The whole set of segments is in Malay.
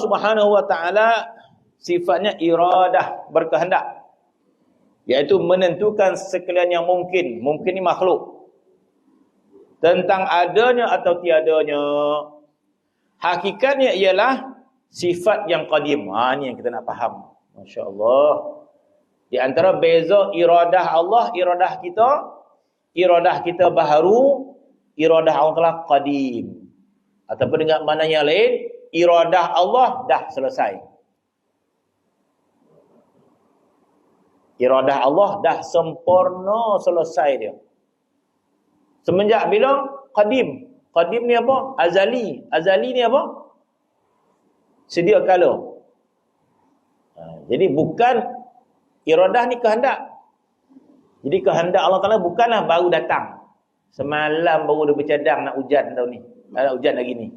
Subhanahu wa taala sifatnya iradah, berkehendak, iaitu menentukan sekalian yang mungkin. Mungkin ni makhluk, tentang adanya atau tiadanya. Hakikatnya ialah sifat yang qadim. Ni yang kita nak faham. Masya-Allah. Di antara beza iradah Allah, iradah kita baharu, iradah Allah qadim. Ataupun dengan makna yang lain, iradah Allah dah selesai. Iradah Allah dah sempurna, selesai dia. Semenjak bila? Qadim. Qadim ni apa? Azali. Azali ni apa? Sedia kala. Jadi bukan iradah ni kehendak. Jadi kehendak Allah Ta'ala bukanlah baru datang. Semalam baru dia bercadang nak hujan tahun ni. Nak hujan lagi ni.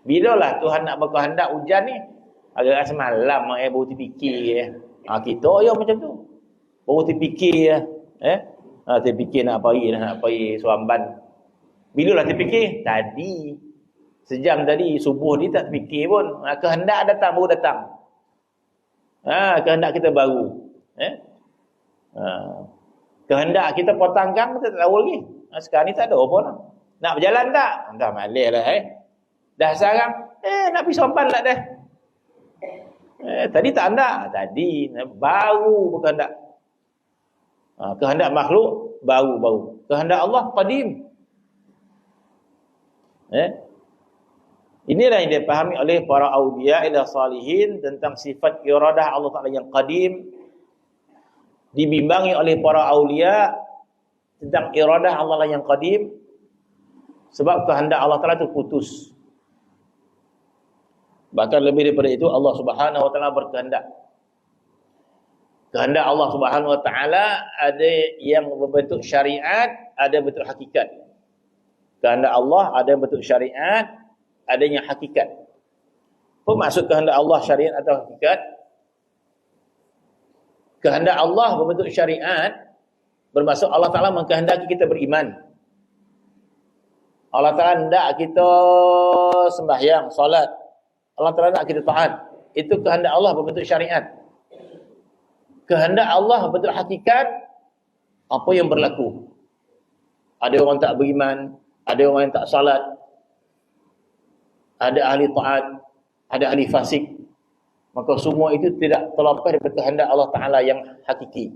Bilalah Tuhan nak berkehendak hujan ni? Agak semalam baru terfikir. Kita ya macam tu. Baru terfikir. Terfikir nak pergi Suamban. Bilalah terfikir? Tadi. Sejam tadi, subuh ni tak terfikir pun. Kehendak datang, baru datang. Kehendak kita baru. Kehendak kita potong gang, kita tak tahu lagi. Sekarang ni tak ada apa lah. Nak berjalan tak? Dah malih lah. Dah sekarang, nak pergi Suamban tak dah. Tadi tak hendak. Tadi baru berkehendak. Kehendak makhluk baru. Kehendak Allah qadim. Inilah yang dipahami oleh para awliya ila salihin tentang sifat iradah Allah Ta'ala yang qadim. Dibimbangi oleh para awliya tentang iradah Allah yang qadim. Sebab kehendak Allah Ta'ala itu putus. Bahkan lebih daripada itu, Allah Subhanahu Wa Ta'ala berkehendak. Kehendak Allah Subhanahu Wa Ta'ala ada yang berbentuk syariat, ada bentuk hakikat. Kehendak Allah ada bentuk syariat, ada yang hakikat. Apa maksud kehendak Allah syariat atau hakikat? Kehendak Allah berbentuk syariat bermaksud Allah Ta'ala mengkehendaki kita beriman. Allah Ta'ala hendak kita sembahyang, solat. Allah Ta'ala nak kita taat. Itu kehendak Allah berbentuk syariat. Kehendak Allah berbentuk hakikat, apa yang berlaku. Ada orang tak beriman, ada orang yang tak salat, ada ahli taat, ada ahli fasik. Maka semua itu tidak terlepas daripada kehendak Allah Ta'ala yang hakiki.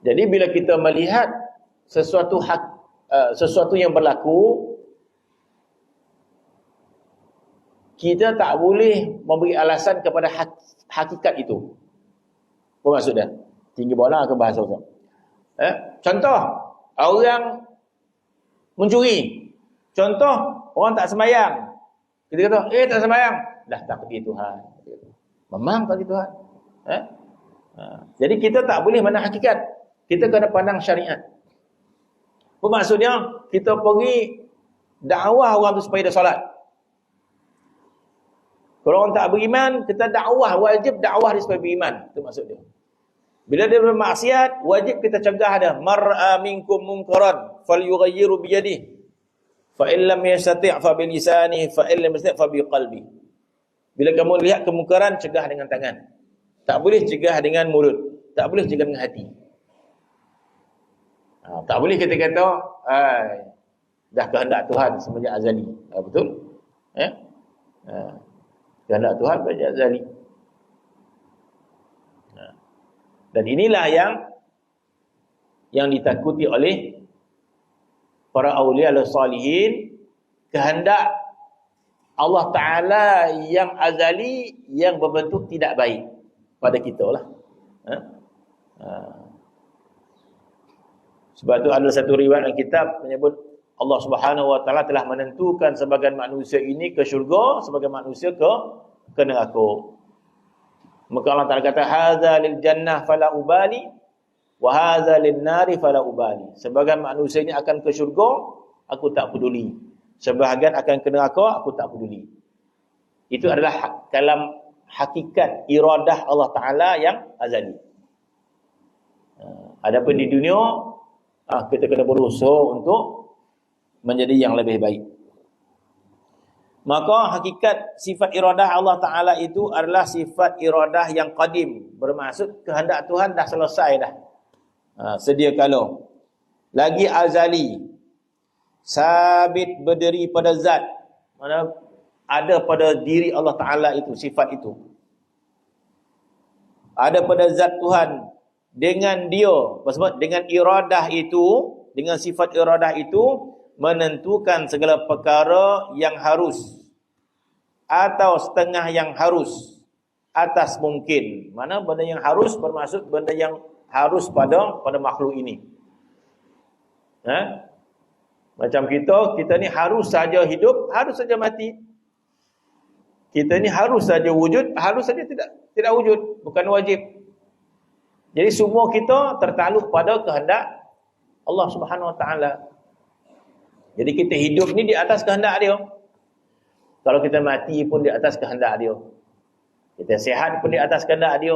Jadi bila kita melihat sesuatu yang berlaku, kita tak boleh memberi alasan kepada hakikat itu. Apa maksudnya? Tinggi bola ke bahasa Ustaz? Contoh, orang mencuri. Contoh, orang tak sembahyang. Kita kata, tak sembahyang. Dah takdir Tuhan. Memang takdir Tuhan. Jadi kita tak boleh mana hakikat. Kita kena pandang syariat. Apa maksudnya? Kita pergi dakwah orang tu supaya dia solat. Kalau orang tak beriman, kita dakwah, wajib dakwah dia supaya beriman. Itu maksud dia. Bila dia bermaksiat, wajib kita cegah dia. Mar'a minkum munkaran falyughayyiru bi yadihi. Fa in lam yastati' fa bi lisanihi, fa in lam yastati' fa bi qalbi. Bila kamu lihat kemungkaran, cegah dengan tangan. Tak boleh cegah dengan mulut. Tak boleh cegah dengan hati. Tak boleh kita kata, dah kehendak Tuhan semenjak azali. Betul? Kehendak Tuhan semenjak azali. Dan inilah yang ditakuti oleh para awliya al-salihin, kehendak Allah Ta'ala yang azali, yang berbentuk tidak baik pada kita lah. Sebab tu ada satu riwayat dalam kitab menyebut Allah Subhanahu Wa Ta'ala telah menentukan sebagian manusia ini ke syurga, sebagian manusia ke neraka. Maka Allah Ta'ala kata, hadza lil jannah fala ubali wa hadza lin nari fala ubali. Sebagian manusia ini akan ke syurga, aku tak peduli. Sebahagian akan ke neraka, aku tak peduli. Itu adalah dalam hakikat iradah Allah Ta'ala yang azali. Adapun di dunia, kita kena berusaha untuk menjadi yang lebih baik. Maka hakikat sifat iradah Allah Ta'ala itu adalah sifat iradah yang qadim. Bermaksud kehendak Tuhan dah selesai dah. Sedia kala. Lagi azali. Sabit berdiri pada zat. Mana ada pada diri Allah Ta'ala itu, sifat itu. Ada pada zat Tuhan. Dengan dia, sebab dengan iradah itu, dengan sifat iradah itu, menentukan segala perkara yang harus atau setengah yang harus atas mungkin. Mana benda yang harus bermaksud benda yang harus pada makhluk ini. Macam kita ni harus saja hidup, harus saja mati. Kita ni harus saja wujud, harus saja tidak wujud, bukan wajib. Jadi semua kita tertakluk pada kehendak Allah Subhanahu Wa Taala. Jadi kita hidup ni di atas kehendak dia. Kalau kita mati pun di atas kehendak dia. Kita sihat pun di atas kehendak dia.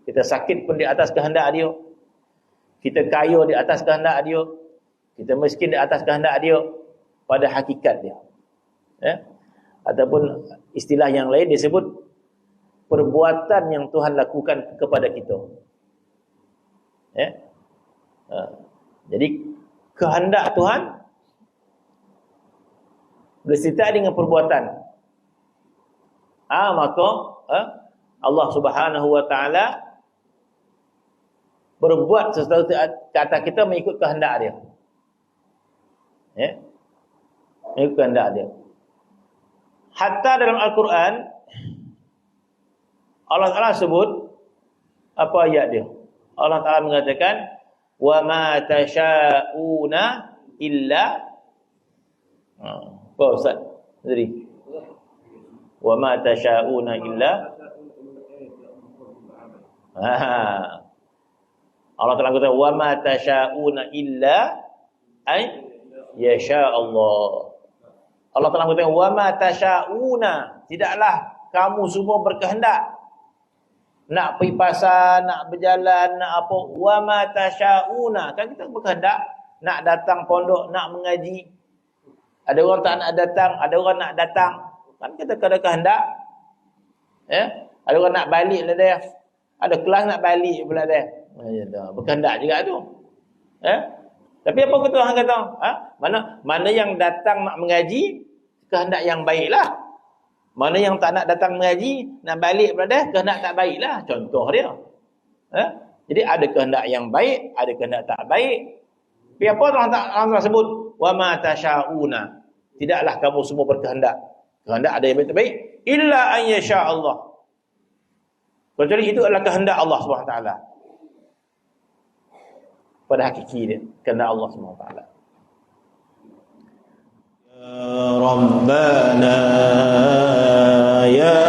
Kita sakit pun di atas kehendak dia. Kita kaya di atas kehendak dia. Kita miskin di atas kehendak dia. Pada hakikat dia. Ataupun istilah yang lain disebut perbuatan yang Tuhan lakukan kepada kita. Jadi kehendak Tuhan bersertai dengan perbuatan. Maka Allah Subhanahu Wa Taala berbuat sesuatu kata kita mengikut kehendak dia. Mengikut kehendak dia. Hatta dalam Al-Quran Allah Ta'ala sebut apa ayat dia? Allah Ta'ala mengatakan wa ma tasha'una illa apa Ustaz? Jadi wa ma tasha'una illa Allah Ta'ala kata wa ma tasha'una illa ay yasha Allah. Allah Ta'ala kata wa ma tasha'una, tidaklah kamu semua berkehendak nak pergi pasar, nak berjalan, nak apa. Wa ma tasha'una, kan kita berkehendak nak datang pondok, nak mengaji. Ada orang tak nak datang, ada orang nak datang. Kan kita ada kehendak. Ada orang nak balik lah dia. Ada kelas nak balik pula dia. Berkehendak juga tu. Tapi apa kata orang kata? Mana yang datang nak mengaji, kehendak yang baiklah. Mana yang tak nak datang mengaji, nak balik pula dia, kehendak tak baiklah. Contoh dia. Jadi ada kehendak yang baik, ada kehendak tak baik. Tapi apa orang sebut? Wa ma tasha'una. Tidaklah kamu semua berkehendak. Kehendak ada yang baik, illa an yasha Allah. Kecuali itu adalah kehendak Allah SWT. Pada hakiki dia, kehendak Allah SWT. Ya Rabbana ya